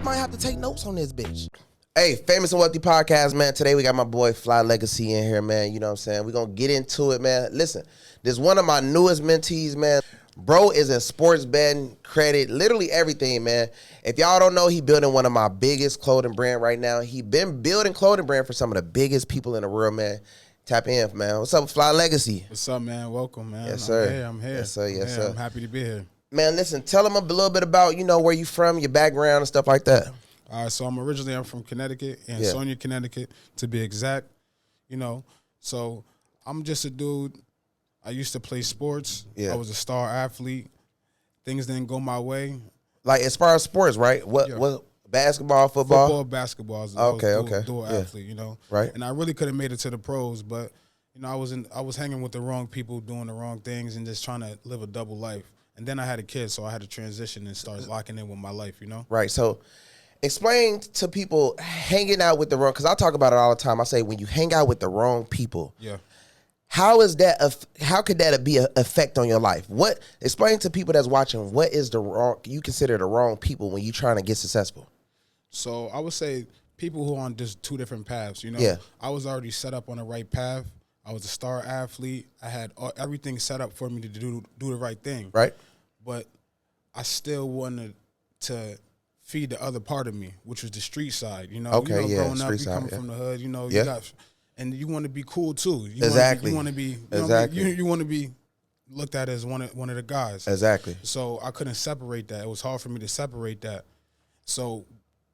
might have to take notes on this bitch. Hey, Famous and Wealthy Podcast, man. Today we got my boy FlyLegacy in here, man. You know what I'm saying? We're going to get into it, man. Listen, this is one of my newest mentees, man. Bro is in sports betting, credit, literally everything, man. If y'all don't know, he building one of my biggest clothing brand right now. He been building clothing brand for some of the biggest people in the world, man. Tap in, man. What's up, FlyLegacy? What's up, man? Welcome, man. Yes, sir. I'm here. Yes, sir. Yes, sir. I'm happy to be here. Man, listen, tell them a little bit about, you know, where you from, your background and stuff like that. All right, so I'm from Connecticut, Ansonia, Connecticut, to be exact. You know, so I'm just a dude. I used to play sports. Yeah. I was a star athlete. Things didn't go my way. Like, as far as sports, right? What basketball, football? Football, basketball. I was dual athlete, you know. Right. And I really could have made it to the pros, but, you know, I was hanging with the wrong people, doing the wrong things, and just trying to live a double life. And then I had a kid, so I had to transition and start locking in with my life, you know? Right. So explain to people hanging out with the wrong, because I talk about it all the time. I say when you hang out with the wrong people, yeah. How could that be an effect on your life? Explain to people that's watching, what is the wrong, you consider the wrong people when you're trying to get successful? So I would say people who are on just two different paths, you know? Yeah. I was already set up on the right path. I was a star athlete. I had everything set up for me to do the right thing. Right. But I still wanted to feed the other part of me, which was the street side. You know, Okay, you know, yeah, growing up, you street come side, from the hood, you know, yeah. you got, and you want to be cool too. Exactly. You want to be, you want to be looked at as one of the guys. Exactly. So I couldn't separate that. It was hard for me to separate that. So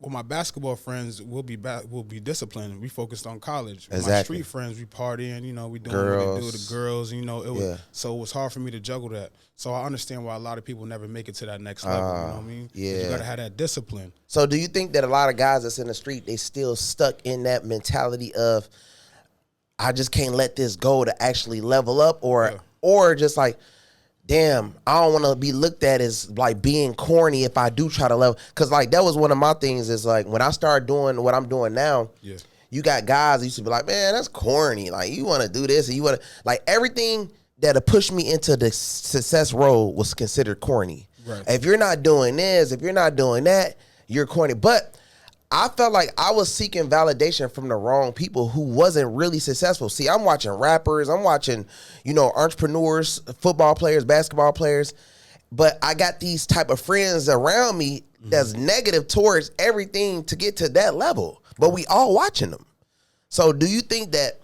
with my basketball friends, we'll be disciplined. We focused on college. With my street friends, we partying, you know, we doing what they do with the girls, you know. So it was hard for me to juggle that. So I understand why a lot of people never make it to that next level, you know what I mean? Yeah. You got to have that discipline. So do you think that a lot of guys that's in the street, they still stuck in that mentality of, I just can't let this go to actually level up, or just like, damn, I don't want to be looked at as like being corny if I do try to level. Because like that was one of my things is like when I started doing what I'm doing now, you got guys that used to be like, man, that's corny. Like you want to do this and you want to, like everything that pushed me into the success road was considered corny. Right. If you're not doing this, if you're not doing that, you're corny. But I felt like I was seeking validation from the wrong people who wasn't really successful. See, I'm watching rappers, I'm watching, you know, entrepreneurs, football players, basketball players, but I got these type of friends around me that's negative towards everything to get to that level, but we all watching them. So do you think that,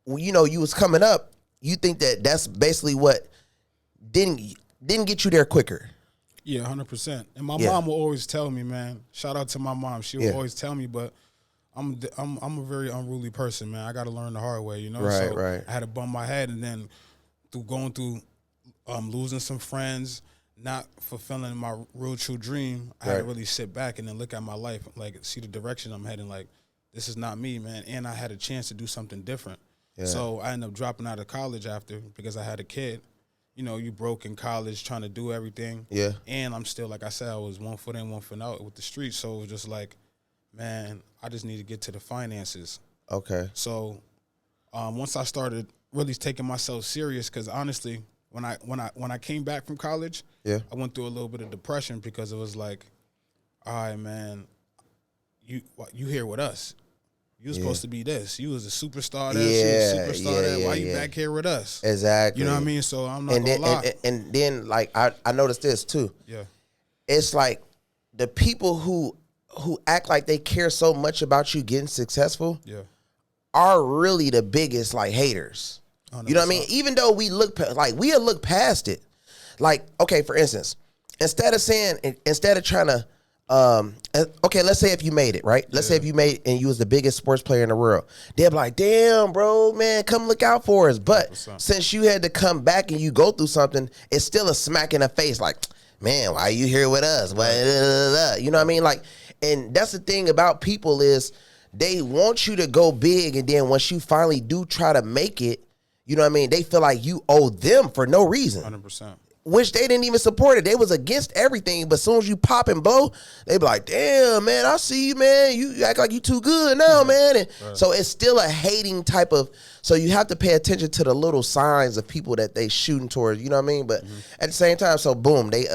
you know, you was coming up, you think that that's basically what didn't get you there quicker? Yeah, 100%. And my mom will always tell me, man. Shout out to my mom. She will always tell me, but I'm a very unruly person, man. I got to learn the hard way, you know. Right. I had to bump my head, and then going through losing some friends, not fulfilling my real true dream, I had to really sit back and then look at my life, like see the direction I'm heading. Like this is not me, man. And I had a chance to do something different. Yeah. So I ended up dropping out of college after because I had a kid. You know, you broke in college trying to do everything. Yeah. And I'm still, like I said, I was 1 foot in, 1 foot out with the streets. So it was just like, man, I just need to get to the finances. Okay. So once I started really taking myself serious, because honestly, when I came back from college, I went through a little bit of depression because it was like, all right, man, you here with us. You was supposed to be this. You was a superstar. You was a superstar. Why you back here with us? Exactly. You know what I mean? So I'm not gonna lie. And then like I noticed this too. Yeah. It's like the people who act like they care so much about you getting successful are really the biggest like haters. 100%. You know what I mean? Even though we'll look past it. Like, okay, for instance, instead of trying to okay, let's say if you made it, right? Let's say if you made it and you was the biggest sports player in the world. They'll be like, damn, bro, man, come look out for us. But 100%. Since you had to come back and you go through something, it's still a smack in the face like, man, why are you here with us? You know what I mean? Like, and that's the thing about people is they want you to go big, and then once you finally do try to make it, you know what I mean? They feel like you owe them for no reason. 100%. Which they didn't even support it. They was against everything. But as soon as you pop and blow, they be like, damn, man, I see you, man. You act like you too good now, man. And so it's still a hating type of, so you have to pay attention to the little signs of people that they shooting towards, you know what I mean? But at the same time, so boom, they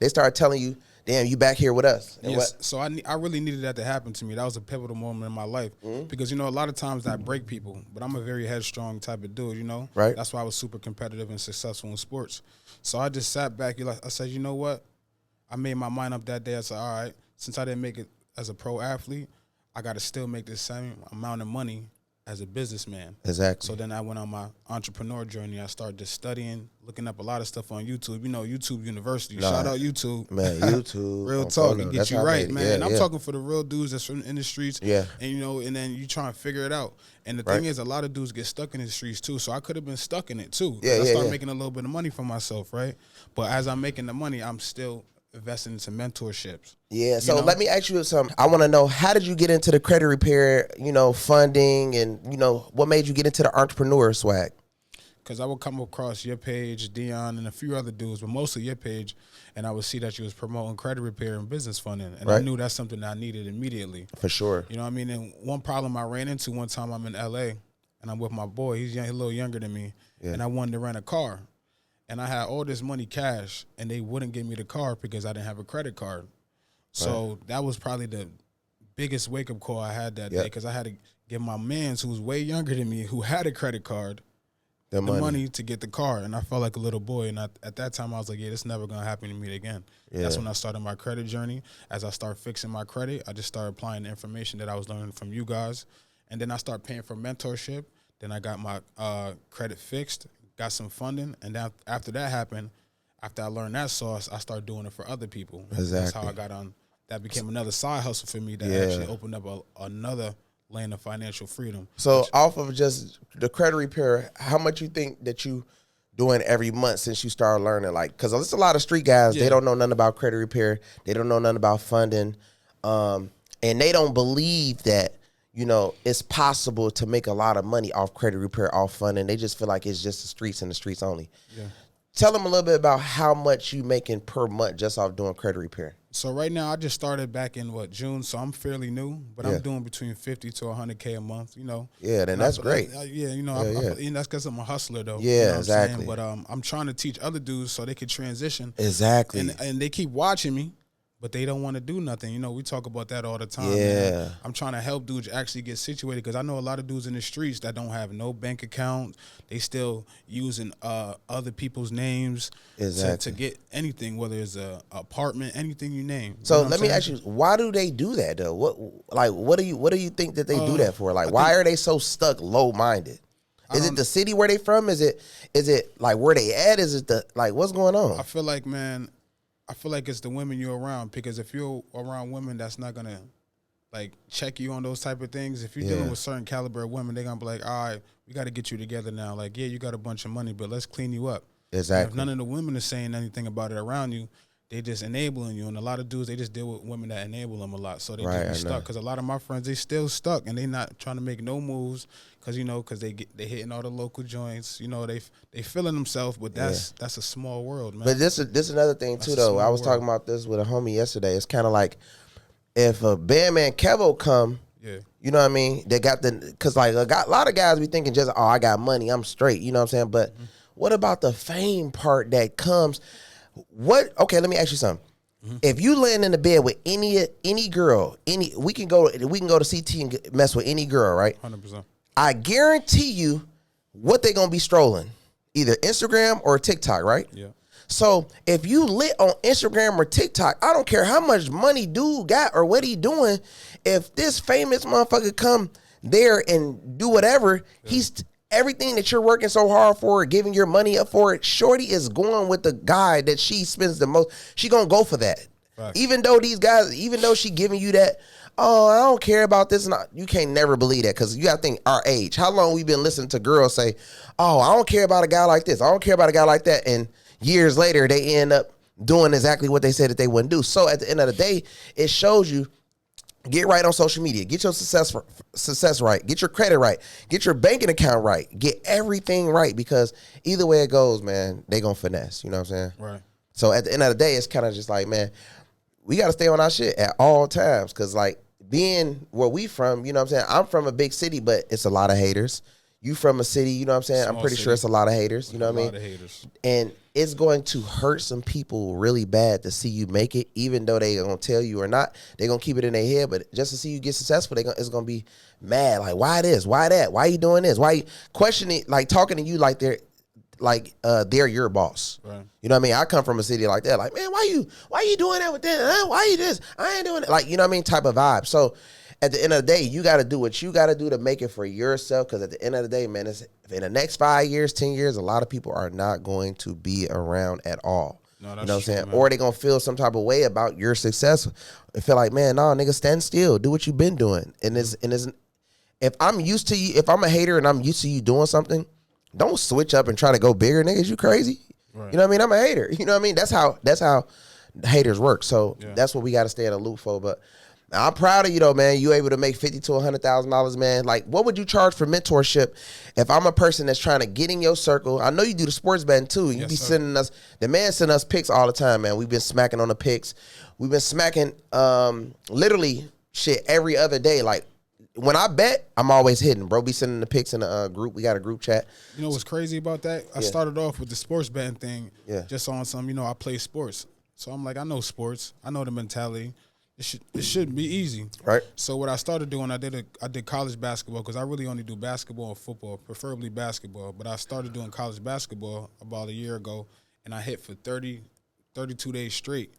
start telling you damn, you back here with us. And yes. So I really needed that to happen to me. That was a pivotal moment in my life because, you know, a lot of times I break people, but I'm a very headstrong type of dude, you know? Right. That's why I was super competitive and successful in sports. So I just sat back. I said, you know what? I made my mind up that day. I said, all right, since I didn't make it as a pro athlete, I got to still make the same amount of money as a businessman. Exactly. So then I went on my entrepreneur journey. I started just studying, looking up a lot of stuff on YouTube. You know, YouTube University. Shout out YouTube. Man, YouTube. Real talk. It gets you right, man. Yeah, I'm talking for the real dudes that's in the streets. Yeah. And, you know, and then you try and figure it out. And the thing is, a lot of dudes get stuck in the streets, too. So I could have been stuck in it, too. Yeah, I started making a little bit of money for myself, right? But as I'm making the money, I'm still investing into mentorships. Yeah, so let me ask you something. I want to know, how did you get into the credit repair, you know, funding, and, you know, what made you get into the entrepreneur swag? Because I would come across your page, Dion, and a few other dudes, but mostly your page, and I would see that you was promoting credit repair and business funding, and I knew that's something that I needed immediately. For sure. You know what I mean? And one problem I ran into one time, I'm in L.A., and I'm with my boy. He's a little younger than me, and I wanted to rent a car. And I had all this money cash, and they wouldn't give me the car because I didn't have a credit card. So that was probably the biggest wake-up call I had that day, because I had to give my mans, who was way younger than me, who had a credit card, the money to get the car. And I felt like a little boy. And at that time, I was like, yeah, this is never going to happen to me again. That's when I started my credit journey. As I started fixing my credit, I just started applying the information that I was learning from you guys. And then I started paying for mentorship. Then I got my credit fixed, got some funding, and after that happened, after I learned that sauce, I started doing it for other people. Exactly. That's how I got on. That became another side hustle for me that actually opened up another lane of financial freedom. So off of just the credit repair, how much you think that you doing every month since you started learning? Like, because there's a lot of street guys, they don't know nothing about credit repair, they don't know nothing about funding, and they don't believe that, you know, it's possible to make a lot of money off credit repair, off funding. They just feel like it's just the streets and the streets only. Yeah. Tell them a little bit about how much you making per month just off doing credit repair. So right now, I just started back in, June, so I'm fairly new, but I'm doing between 50 to 100K a month, you know. Yeah, then that's great. You know, that's because I'm a hustler, though. Yeah, you know exactly. But I'm trying to teach other dudes so they could transition. Exactly. And they keep watching me, but they don't want to do nothing. You know, we talk about that all the time. Yeah. Man. I'm trying to help dudes actually get situated, because I know a lot of dudes in the streets that don't have no bank account. They still using other people's names to get anything, whether it's an apartment, anything you name. So let me ask you, why do they do that though? What do you think that they do that for? Like, why are they so stuck, low minded? Is it the city where they from? Is it like where they at? Is it what's going on? I feel like, man, it's the women you're around, because if you're around women that's not gonna like check you on those type of things, if you're dealing with certain caliber of women, they're gonna be like, all right, we got to get you together now. Like, yeah, you got a bunch of money, but let's clean you up. Exactly. And if none of the women are saying anything about it around you, they just enabling you. And a lot of dudes, they just deal with women that enable them a lot. So they just be stuck. Because a lot of my friends, they still stuck, and they not trying to make no moves, because, you know, because they hitting all the local joints. You know, they feeling themselves, but that's a small world, man. But this is another thing too, though. I was talking about this with a homie yesterday. It's kind of like if a bandman KEVO come, you know what I mean? They got because like a lot of guys be thinking just, oh, I got money, I'm straight. You know what I'm saying? But what about the fame part that comes? Okay, let me ask you something. If you land in the bed with any girl, we can go to CT and mess with any girl, right? 100%. I guarantee you, what they gonna be strolling, either Instagram or TikTok, right? Yeah. So if you lit on Instagram or TikTok, I don't care how much money dude got or what he doing. If this famous motherfucker come there and do whatever, he's everything that you're working so hard for, giving your money up for it. Shorty is going with the guy that she spends the most. She gonna go for that. Right. Even though she giving you that, oh, I don't care about this. You can't never believe that, because you got to think our age. How long we been listening to girls say, oh, I don't care about a guy like this. I don't care about a guy like that. And years later, they end up doing exactly what they said that they wouldn't do. So at the end of the day, it shows you, get right on social media. Get your success right. Get your credit right. Get your banking account right. Get everything right, because either way it goes, man, they going to finesse. You know what I'm saying? Right. So at the end of the day, it's kind of just like, man, we got to stay on our shit at all times, because like being where we from, you know what I'm saying? I'm from a big city, but it's a lot of haters. You from a city, you know what I'm saying? Small I'm pretty city. sure it's a lot of haters, you know what I mean? A lot of haters. And it's going to hurt some people really bad to see you make it, even though they gonna tell you or not. They gonna keep it in their head, but just to see you get successful, it's gonna be mad. Like, why this? Why that? Why you doing this? Why you questioning, like talking to you like they're your boss. Right. You know what I mean? I come from a city like that. Like, man, why you doing that with them? Why you this? I ain't doing it. Like, you know what I mean? Type of vibe. So at the end of the day, you got to do what you got to do to make it for yourself. Because at the end of the day, man, it's, in the next 5 years, 10 years, a lot of people are not going to be around at all. No, that's you know what I'm saying? man. Or they going to feel some type of way about your success and feel like, man, no, nigga, stand still. Do what you've been doing. And if I'm used to you, if I'm a hater and I'm used to you doing something, don't switch up and try to go bigger, niggas. You crazy? Right. You know what I mean? I'm a hater. You know what I mean? That's how haters work. So that's what we got to stay in a loop for. But I'm proud of you though, man. You able to make $50,000 to $100,000, man. Like, what would you charge for mentorship if I'm a person that's trying to get in your circle? I know you do the sports betting too. You be sending us, the man send us picks all the time, man. We've been smacking on the picks. We've been smacking literally shit every other day. Like, when I bet, I'm always hitting. Bro, be sending the picks in the group. We got a group chat. You know what's crazy about that? I started off with the sports betting thing just on some, I play sports. So I'm like, I know sports. I know the mentality. It shouldn't be easy. Right. So what I started doing, I did college basketball because I really only do basketball and football, preferably basketball. But I started doing college basketball about a year ago, and I hit for 32 days straight.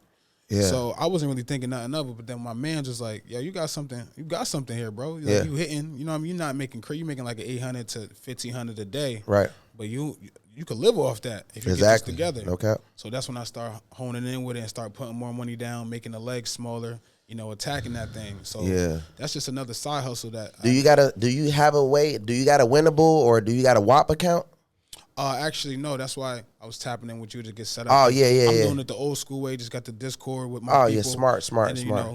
Yeah. So I wasn't really thinking nothing of it, but then my man was like, "Yo, you got something here, bro. Like, you hitting, you know what I mean? You're not making you making like an $800 to $1,500 a day, right? But you could live off that if you get this together. Okay. So that's when I start honing in with it and start putting more money down, making the legs smaller, attacking that thing. So that's just another side hustle that. Do you got a winnable or do you got a WAP account? Actually, no. That's why I was tapping in with you to get set up. Oh, yeah. I'm doing it the old school way. Just got the Discord with my people. Oh, yeah, smart.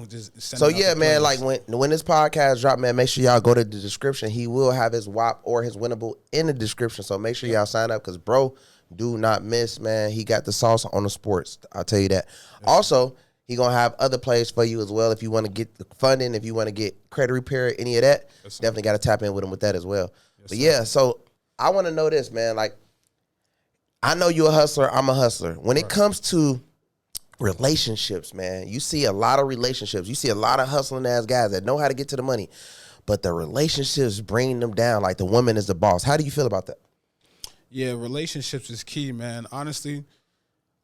Just so, yeah, man, like when this podcast drop, man, make sure y'all go to the description. He will have his WAP or his winnable in the description. So make sure y'all sign up because, bro, do not miss, man. He got the sauce on the sports. I'll tell you that. Yes. Also, he going to have other plays for you as well if you want to get the funding, if you want to get credit repair, any of that. Yes, definitely got to tap in with him with that as well. Yes, but, yeah, so I want to know this, man, like, I know you're a hustler. I'm a hustler. When it comes to relationships, man, you see a lot of relationships. You see a lot of hustling ass guys that know how to get to the money, but the relationships bring them down. Like the woman is the boss. How do you feel about that? Yeah, relationships is key, man. Honestly,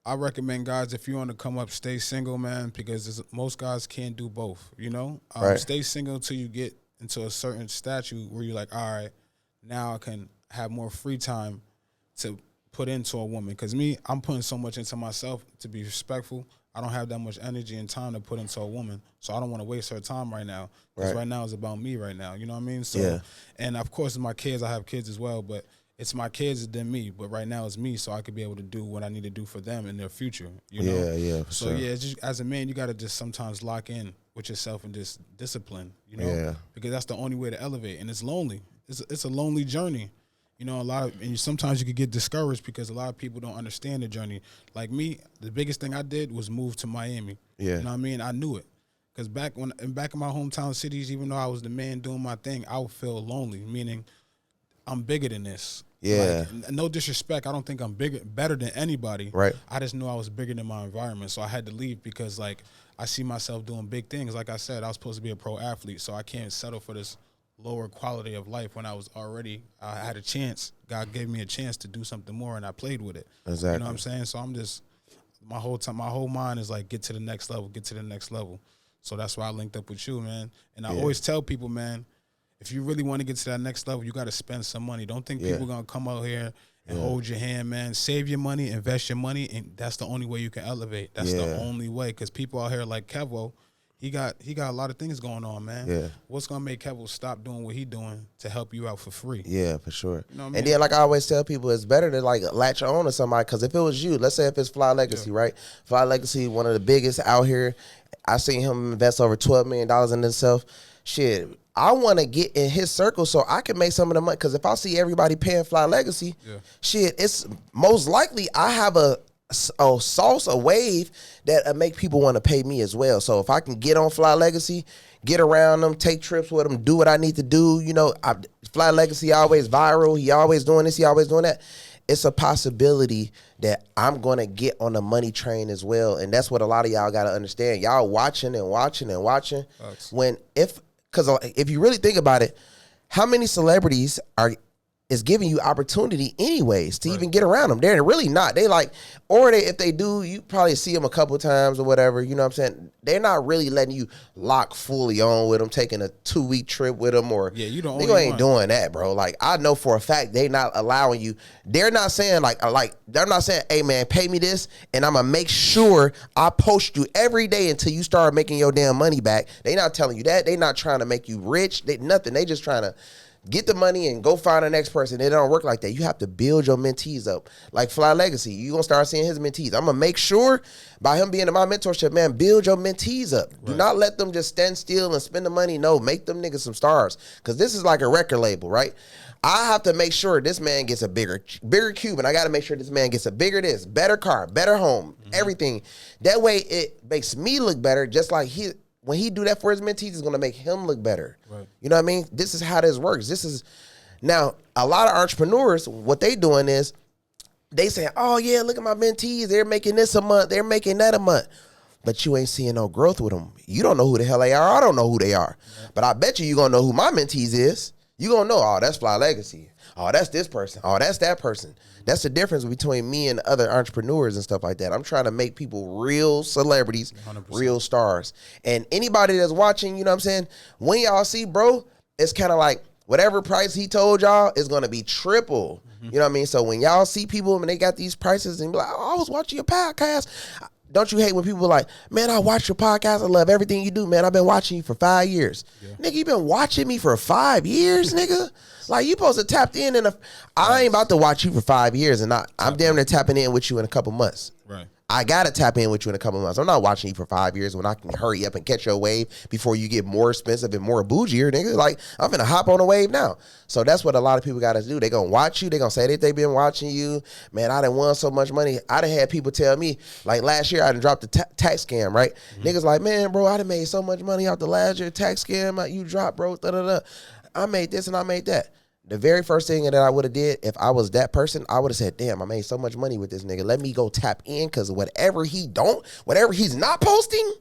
I recommend guys, if you want to come up, stay single, man, because most guys can't do both, Stay single until you get into a certain statute where you're like, all right, now I can have more free time to put into a woman. Because I'm putting so much into myself to be respectful. I don't have that much energy and time to put into a woman, so I don't want to waste her time right now. Because right now it's about me right now, you know what I mean? So, and of course, my kids, I have kids as well, but it's my kids than me. But right now it's me, so I could be able to do what I need to do for them in their future, you know? Yeah, for sure. It's just, as a man, you got to just sometimes lock in with yourself and just discipline, because that's the only way to elevate. And it's lonely. It's a lonely journey. Sometimes you could get discouraged because a lot of people don't understand the journey. Like me, the biggest thing I did was move to Miami. Yeah. You know what I mean? I knew it. Because back in my hometown cities, even though I was the man doing my thing, I would feel lonely, meaning I'm bigger than this. Yeah. Like, no disrespect, I don't think I'm better than anybody. Right. I just knew I was bigger than my environment, so I had to leave because, like, I see myself doing big things. Like I said, I was supposed to be a pro athlete, so I can't settle for this lower quality of life when I had a chance. God gave me a chance to do something more, and I played with it. Exactly. You know what I'm saying? So I'm just, my whole mind is like, get to the next level. So that's why I linked up with you, man. And I always tell people, man, if you really want to get to that next level, you got to spend some money. Don't think people are going to come out here and hold your hand, man. Save your money, invest your money, and that's the only way you can elevate. That's the only way, because people out here like KEVO, he got a lot of things going on, man. Yeah. What's gonna make KEVO stop doing what he doing to help you out for free? Yeah, for sure. You know what I mean? And then, like I always tell people, it's better to like latch on to somebody, because if it was you, let's say if it's FlyLegacy, right? FlyLegacy, one of the biggest out here. I seen him invest over $12 million in himself. Shit, I want to get in his circle so I can make some of the money. Because if I see everybody paying FlyLegacy, shit, it's most likely I have a sauce, a wave that make people want to pay me as well. So if I can get on FlyLegacy, get around them, take trips with them, do what I need to do, you know, FlyLegacy always viral. He always doing this. He always doing that. It's a possibility that I'm going to get on the money train as well. And that's what a lot of y'all got to understand. Y'all watching and watching and watching. Because if you really think about it, how many celebrities is giving you opportunity anyways to even get around them? They're really not. They like, or if they do, you probably see them a couple of times or whatever. You know what I'm saying? They're not really letting you lock fully on with them, taking a 2-week trip with them, or you don't. They ain't doing that, bro. Like, I know for a fact they not allowing you. They're not saying like they're not saying, hey man, pay me this, and I'm gonna make sure I post you every day until you start making your damn money back. They not telling you that. They not trying to make you rich. Nothing. They just trying to get the money and go find the next person. It don't work like that. You have to build your mentees up. Like FlyLegacy, you gonna start seeing his mentees. I'm gonna make sure by him being in my mentorship, man, build your mentees up. Right. Do not let them just stand still and spend the money. No, make them niggas some stars. Because this is like a record label, right? I have to make sure this man gets a bigger Cuban. I got to make sure this man gets a bigger this, better car, better home, everything. That way it makes me look better, just like when he do that for his mentees, it's going to make him look better. Right. You know what I mean? This is how this works. Now, a lot of entrepreneurs, what they doing is they saying, oh, yeah, look at my mentees. They're making this a month. They're making that a month. But you ain't seeing no growth with them. You don't know who the hell they are. I don't know who they are. Yeah. But I bet you're going to know who my mentees is. You're going to know, oh, that's FlyLegacy. Oh, that's this person. Oh, that's that person. That's the difference between me and other entrepreneurs and stuff like that. I'm trying to make people real celebrities, 100%. Real stars. And anybody that's watching, you know what I'm saying, when y'all see, bro, it's kind of like whatever price he told y'all is going to be triple. You know what I mean? So when y'all see people and they got these prices and be like, oh, I was watching your podcast. Don't you hate when people are like, man, I watch your podcast. I love everything you do, man. I've been watching you for 5 years. Yeah. Nigga, you been watching me for 5 years, nigga? Like, you supposed to tap in I ain't about to watch you for 5 years, and I'm damn near tapping in with you in a couple months. Right. I got to tap in with you in a couple months. I'm not watching you for 5 years when I can hurry up and catch your wave before you get more expensive and more bougier, nigga. Like, I'm finna hop on a wave now. So that's what a lot of people got to do. They going to watch you. They going to say that they been watching you. Man, I done won so much money. I done had people tell me, like last year, I done dropped the tax scam, right? Niggas like, man, bro, I done made so much money off the last year tax scam you dropped, bro. Da-da-da. I made this and I made that. The very first thing that I would have did, if I was that person, I would have said, damn, I made so much money with this nigga. Let me go tap in, because whatever he's not posting,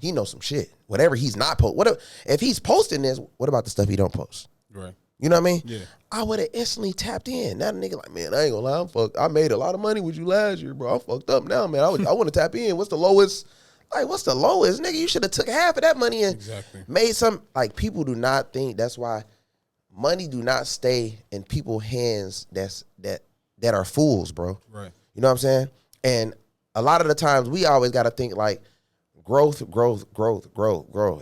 he knows some shit. Whatever he's not posting. If he's posting this, what about the stuff he don't post? Right. You know what I mean? Yeah. I would have instantly tapped in. Now the nigga like, man, I ain't gonna lie, I'm fucked. I made a lot of money with you last year, bro. I'm fucked up now, man. I want to tap in. What's the lowest? Like, what's the lowest? Nigga, you should have took half of that money and made some. Like, people do not think. That's why money do not stay in people's hands that are fools, bro. Right. You know what I'm saying? And a lot of the times we always got to think like growth.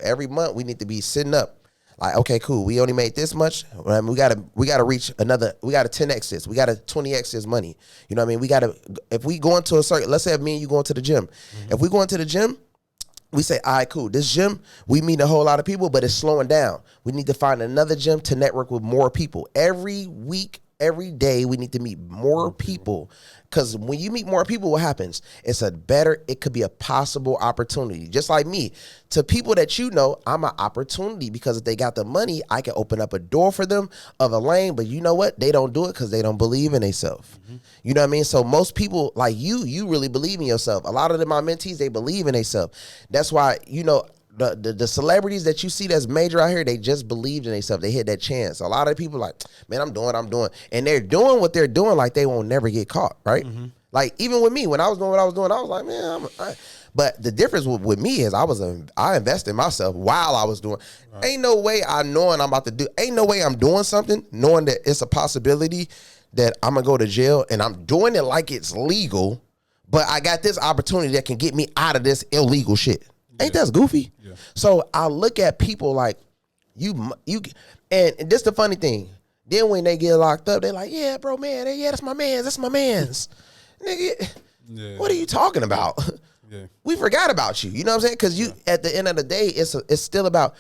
Every month we need to be sitting up. Like, okay, cool. We only made this much. We gotta reach another. We gotta 10x this. We gotta 20x this money. You know what I mean? We gotta. If we go into a circuit, let's say me and you going to the gym. If we go into the gym, we say, all right, cool. This gym, we meet a whole lot of people, but it's slowing down. We need to find another gym to network with more people. Every week, every day, we need to meet more people. Because when you meet more people, what happens? It could be a possible opportunity. Just like me. To people that you know, I'm an opportunity, because if they got the money, I can open up a door for them of a lane. But you know what? They don't do it because they don't believe in themselves. You know what I mean? So most people, like you really believe in yourself. A lot of my mentees, they believe in themselves. That's why, you know, the celebrities that you see that's major out here, they just believed in themselves. They hit that chance. A lot of people like, man, I'm doing. And they're doing what they're doing like they won't never get caught, right? Like, even with me, when I was doing what I was doing, I was like, man, but the difference with me is I invested in myself while I was doing. Right. Ain't no way ain't no way I'm doing something knowing that it's a possibility that I'm going to go to jail, and I'm doing it like it's legal, but I got this opportunity that can get me out of this illegal shit. Ain't that goofy? Yeah. So I look at people like you, and this the funny thing. Then when they get locked up, they're like, yeah, bro, man, that's my man's. That's my man's. Nigga, what are you talking about? Yeah. We forgot about you. You know what I'm saying? Because at the end of the day, it's still about,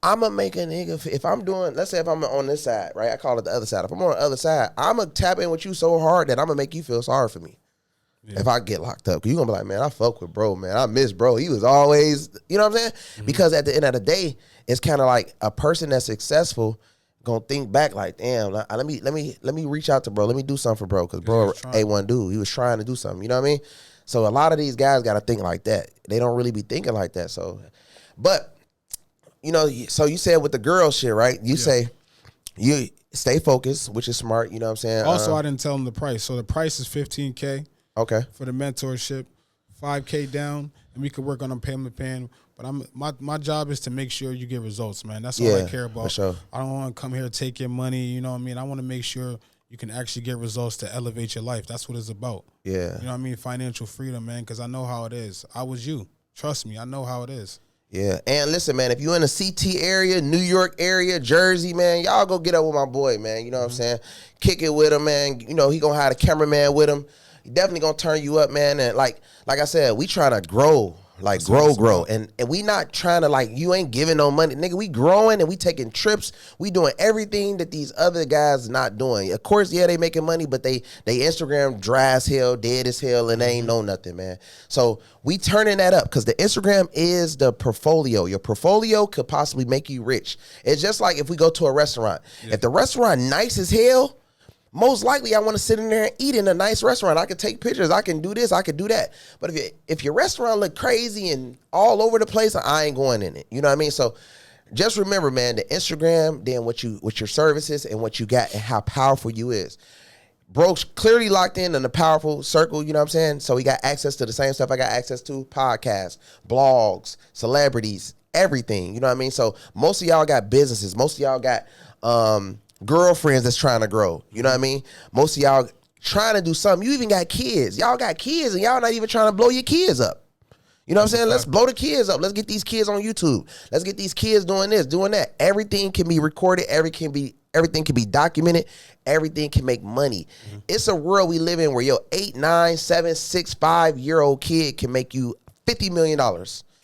I'm going to make a nigga, if I'm doing, let's say if I'm on this side, right? I call it the other side. If I'm on the other side, I'm going to tap in with you so hard that I'm going to make you feel sorry for me. if I get locked up. You gonna be like, man, I fuck with bro, man. I miss bro. He was always, you know what I'm saying? Mm-hmm. Because at the end of the day, it's kind of like a person that's successful gonna think back like, damn, let me reach out to bro. Let me do something for bro, because bro, A1 dude, he was trying to do something. You know what I mean? So a lot of these guys got to think like that. They don't really be thinking like that. So, but you know, so you said with the girl shit, right? You say you stay focused, which is smart. You know what I'm saying? Also, I didn't tell them the price. So the price is $15K. Okay. For the mentorship, $5K down, and we could work on a payment plan. But my job is to make sure you get results, man. That's all I care about. For sure. I don't want to come here take your money. You know what I mean? I want to make sure you can actually get results to elevate your life. That's what it's about. Yeah. You know what I mean? Financial freedom, man, because I know how it is. I was you. Trust me, I know how it is. Yeah. And listen, man, if you're in the CT area, New York area, Jersey, man, y'all go get up with my boy, man. You know what I'm saying? Kick it with him, man. You know, he going to have a cameraman with him. He definitely going to turn you up, man. And like I said, we trying to grow. Like grow. And we not trying to like, you ain't giving no money. Nigga, we growing and we taking trips. We doing everything that these other guys not doing. Of course, yeah, they making money, but they Instagram dry as hell, dead as hell, and they ain't know nothing, man. So we turning that up because the Instagram is the portfolio. Your portfolio could possibly make you rich. It's just like if we go to a restaurant. Yeah. If the restaurant nice as hell, most likely I want to sit in there and eat in a nice restaurant. I can take pictures. I can do this. I can do that. But if your restaurant look crazy and all over the place, I ain't going in it. You know what I mean? So just remember, man, the Instagram, then what your services and what you got and how powerful you is. Bro's clearly locked in the powerful circle, you know what I'm saying? So he got access to the same stuff I got access to, podcasts, blogs, celebrities, everything. You know what I mean? So most of y'all got businesses. Most of y'all got girlfriends that's trying to grow. You know what I mean? Most of y'all trying to do something. You even got kids. Y'all got kids and y'all not even trying to blow your kids up. You know what I'm saying? Let's blow the kids up. Let's get these kids on YouTube. Let's get these kids doing this, doing that. Everything can be recorded. Everything can be documented. Everything can make money. Mm-hmm. It's a world we live in where your 8, 9, 7, 6, 5-year-old kid can make you $50 million.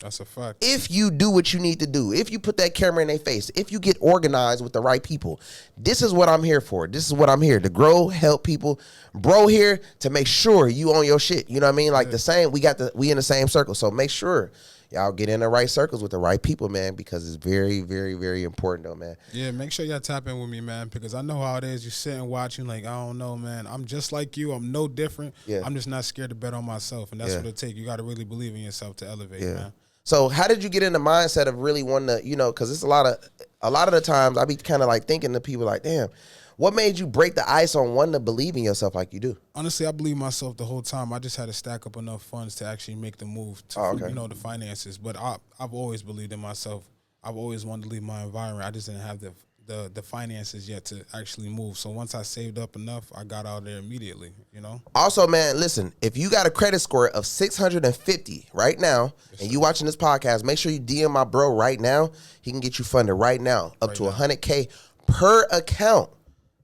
That's a fact. If you do what you need to do, if you put that camera in their face, if you get organized with the right people, this is what I'm here for. This is what I'm here to grow, help people. Bro here to make sure you own your shit. You know what I mean? Like the same, we in the same circle. So make sure y'all get in the right circles with the right people, man, because it's very, very, very important though, man. Yeah, make sure y'all tap in with me, man, because I know how it is. You sit and watch, you like, I don't know, man. I'm just like you. I'm no different. Yeah. I'm just not scared to bet on myself, and that's what it takes. You got to really believe in yourself to elevate, man. So how did you get in the mindset of really wanting to, you know, because it's a lot of the times I be kind of like thinking to people like, damn, what made you break the ice on wanting to believe in yourself like you do? Honestly, I believe myself the whole time. I just had to stack up enough funds to actually make the move to, you know, the finances. But I've always believed in myself. I've always wanted to leave my environment. I just didn't have the finances yet to actually move. So once I saved up enough, I got out there immediately, you know? Also, man, listen, if you got a credit score of 650 right now, and you watching this podcast, make sure you DM my bro right now. He can get you funded right now, up to $100K per account.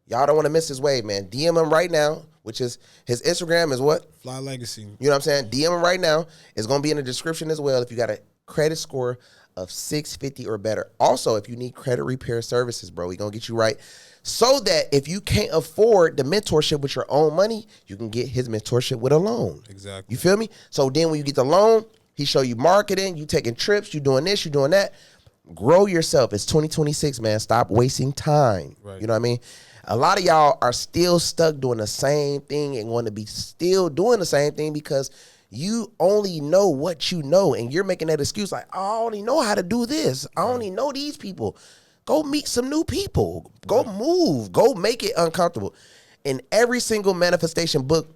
Y'all don't want to miss his wave, man. DM him right now, which is his Instagram is what? FlyLegacy. You know what I'm saying? DM him right now. It's going to be in the description as well if you got a credit score of 650 or better. Also, if you need credit repair services, bro, we gonna get you right. So that if you can't afford the mentorship with your own money, you can get his mentorship with a loan. Exactly. You feel me? So then when you get the loan, he show you marketing, you taking trips, you doing this, you doing that. Grow yourself. It's 2026, man. Stop wasting time. Right. You know what I mean? A lot of y'all are still stuck doing the same thing and want to be still doing the same thing because you only know what you know, and you're making that excuse like, I only know how to do this. I only know these people. Go meet some new people. Go move. Go make it uncomfortable. In every single manifestation book,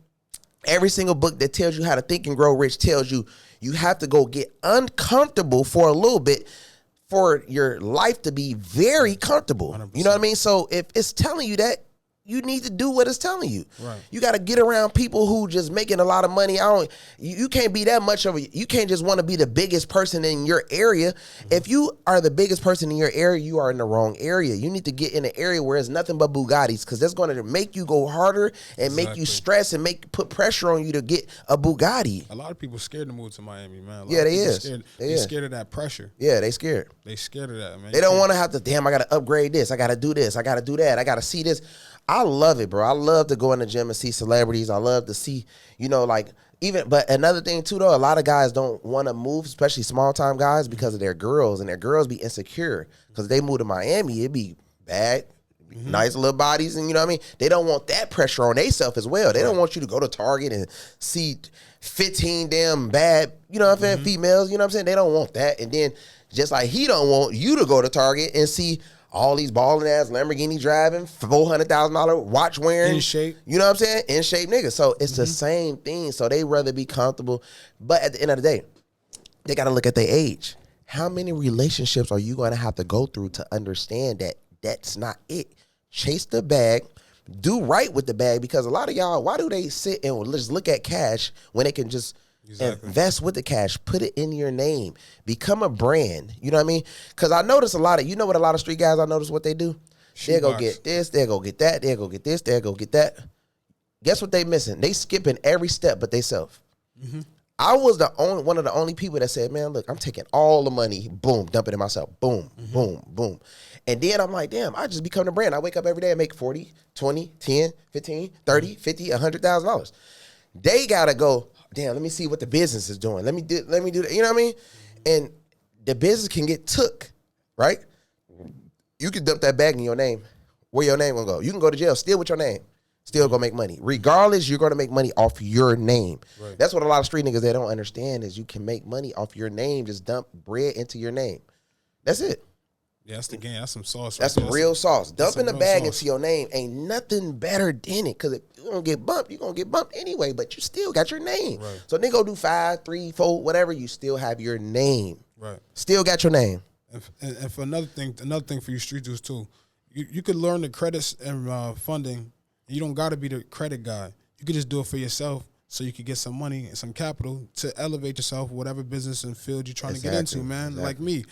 every single book that tells you how to think and grow rich tells you you have to go get uncomfortable for a little bit for your life to be very comfortable. 100%. You know what I mean? So if it's telling you that, you need to do what it's telling you. Right. You got to get around people who just making a lot of money. You can't be that much of a, you can't just want to be the biggest person in your area. Mm-hmm. If you are the biggest person in your area, you are in the wrong area. You need to get in an area where it's nothing but Bugattis, because that's going to make you go harder and make you stress and put pressure on you to get a Bugatti. A lot of people scared to move to Miami, man. Yeah, they is. They're scared of that pressure. Yeah, they scared. They scared of that, man. They don't want to have to, damn, I got to upgrade this. I got to do this. I got to do that. I got to see this. I love it, bro. I love to go in the gym and see celebrities. I love to see, you know, like But another thing too, though, a lot of guys don't want to move, especially small time guys, because of their girls, and their girls be insecure because they move to Miami, it be bad, nice little bodies, and you know what I mean. They don't want that pressure on themselves as well. They don't want you to go to Target and see 15 damn bad, you know what I'm saying, females. You know what I'm saying? They don't want that, and then just like he don't want you to go to Target and see all these balling ass Lamborghini driving, $400,000 watch wearing, in shape. You know what I'm saying? In shape niggas. So it's the same thing. So they rather be comfortable. But at the end of the day, they got to look at their age. How many relationships are you going to have to go through to understand that that's not it? Chase the bag. Do right with the bag, because a lot of y'all, why do they sit and just look at cash when they can just invest with the cash, put it in your name, become a brand? You know what I mean? Because I notice a lot of, you know what a lot of street guys, I notice what they do? They'll go get this, they'll go get that, they'll go get this, they'll go get that. Guess what they missing? They skipping every step but they self. I was one of the only people that said, man, look, I'm taking all the money, boom, dump it in myself, boom, boom, boom. And then I'm like, damn, I just become a brand. I wake up every day and make 40, 20, 10, 15, 30, 50, $100,000. They got to go, damn, let me see what the business is doing. Let me do that. You know what I mean? And the business can get took, right? You can dump that bag in your name. Where your name gonna go? You can go to jail still with your name. Still gonna make money. Regardless, you're gonna make money off your name. Right. That's what a lot of street niggas, they don't understand, is you can make money off your name. Just dump bread into your name. That's it. Yeah, that's the game. That's some sauce. That's some real sauce. Dumping the bag into your name ain't nothing better than it. Because if you're going to get bumped, you're going to get bumped anyway. But you still got your name. Right. So they go do 5, 3, 4, whatever. You still have your name. Right. Still got your name. And for another thing for you street dudes too, you could learn the credits and funding. You don't got to be the credit guy. You could just do it for yourself, so you could get some money and some capital to elevate yourself, whatever business and field you're trying to get into, man. Like me.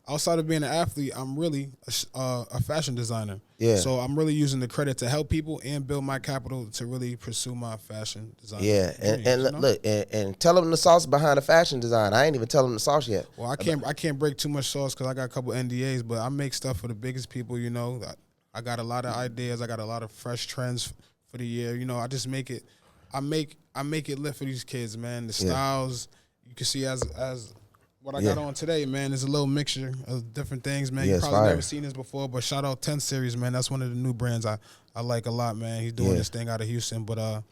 Outside of being an athlete, I'm really a fashion designer. Yeah. So I'm really using the credit to help people and build my capital to really pursue my fashion design. Yeah, and look, and tell them the sauce behind the fashion design. I ain't even telling them the sauce yet. Well, I can't break too much sauce because I got a couple NDAs, but I make stuff for the biggest people. You know, I got a lot of ideas. I got a lot of fresh trends for the year. You know, I just make it. I make it lit for these kids, man. The styles you can see as what I got on today, man, is a little mixture of different things, man. You probably never seen this before, but shout out 10 Series, man. That's one of the new brands I like a lot, man. He's doing this thing out of Houston. But,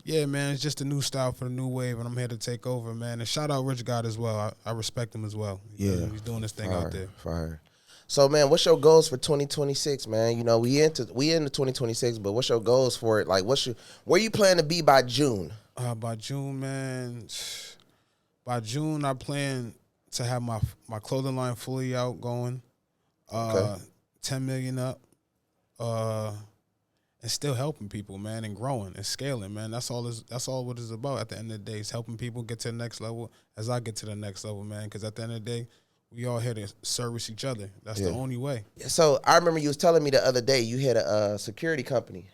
yeah, man, it's just a new style for the new wave, and I'm here to take over, man. And shout out Rich God as well. I respect him as well. Yeah. He's doing this thing out there. Fire. So, man, what's your goals for 2026, man? You know, we into 2026, but what's your goals for it? Like, where you plan to be by June? By June, man, by June, I plan to have my clothing line fully out going, 10 million up, and still helping people, man, and growing and scaling, man. That's all what it's about at the end of the day, is helping people get to the next level as I get to the next level, man, because at the end of the day, we all here to service each other. That's the only way. So I remember you was telling me the other day you had a security company.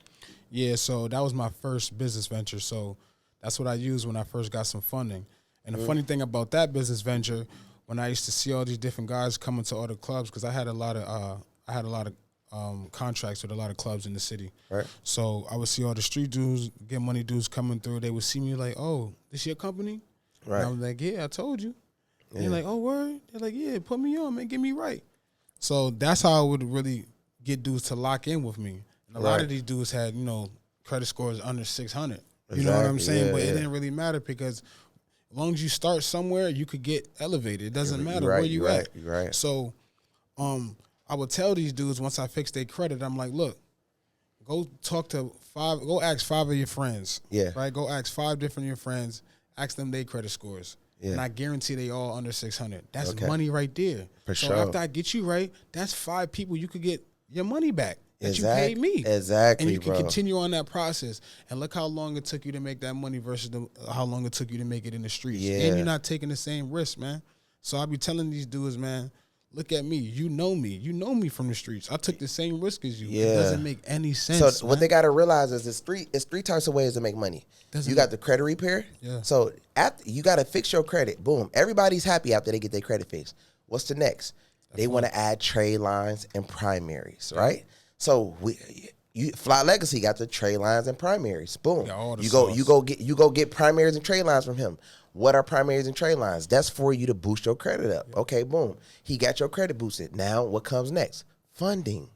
Yeah, so that was my first business venture. So that's what I used when I first got some funding. And the funny thing about that business venture, when I used to see all these different guys coming to all the clubs, because I had a lot of contracts with a lot of clubs in the city. Right. So I would see all the street dudes, get money dudes coming through. They would see me like, "Oh, this your company?" Right. And I was like, "Yeah, I told you." Yeah. They're like, "Oh, word?" They're like, "Yeah, put me on, man, get me right." So that's how I would really get dudes to lock in with me. And a lot of these dudes had, credit scores under 600. You know what I'm saying? But it didn't really matter, because as long as you start somewhere, you could get elevated. It doesn't matter where you at. Right. So I would tell these dudes, once I fix their credit, I'm like, look, go ask 5 of your friends. Yeah. Right? Go ask 5 different of your friends, ask them their credit scores. Yeah. And I guarantee they all under 600. That's money right there. For sure. So after I get you right, that's 5 people you could get your money back that you paid me. Exactly, and you can continue on that process. And look how long it took you to make that money versus how long it took you to make it in the streets. Yeah. And you're not taking the same risk, man. So I be telling these dudes, man, look at me. You know me. You know me from the streets. I took the same risk as you. Yeah. It doesn't make any sense. So what they got to realize is it's 3 types of ways to make money. You got the credit repair. Yeah. So you got to fix your credit. Boom. Everybody's happy after they get their credit fixed. What's the next? They want to add trade lines and primaries, right? So FlyLegacy got the trade lines and primaries. Boom. You go get primaries and trade lines from him. What are primaries and trade lines? That's for you to boost your credit up. Yeah. Okay, boom. He got your credit boosted. Now what comes next? Funding.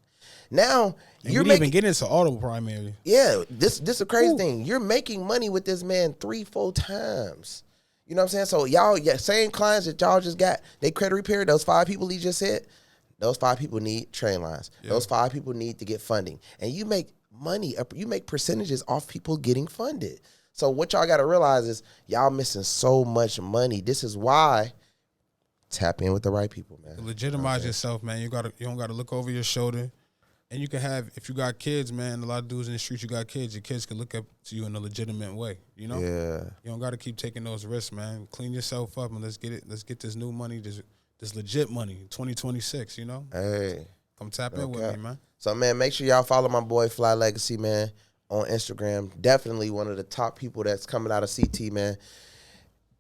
Now you're even getting into auto primary. Yeah, this is a crazy thing. You're making money with this man 3-4 times. You know what I'm saying? So y'all, same clients that y'all just got, they credit repair, those 5 people he just said, those 5 people need train lines. Yeah. Those 5 people need to get funding. And you make money, you make percentages off people getting funded. So what y'all got to realize is y'all missing so much money. This is why tap in with the right people, man. Legitimize yourself, man. You don't gotta look over your shoulder. And you can have, if you got kids, man, a lot of dudes in the streets, you got kids, your kids can look up to you in a legitimate way, you know? Yeah. You don't got to keep taking those risks, man. Clean yourself up and let's get this new money, this legit money, 2026, you know? Hey. Come tap in with me, man. So, man, make sure y'all follow my boy FlyLegacy, man, on Instagram. Definitely one of the top people that's coming out of CT, man.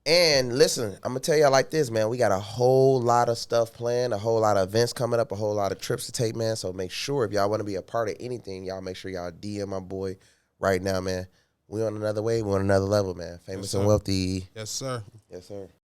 And listen, I'm going to tell y'all like this, man. We got a whole lot of stuff planned, a whole lot of events coming up, a whole lot of trips to take, man. So make sure if y'all want to be a part of anything, y'all make sure y'all DM my boy right now, man. We on another wave. We on another level, man. Famous and wealthy. Yes, sir. Yes, sir.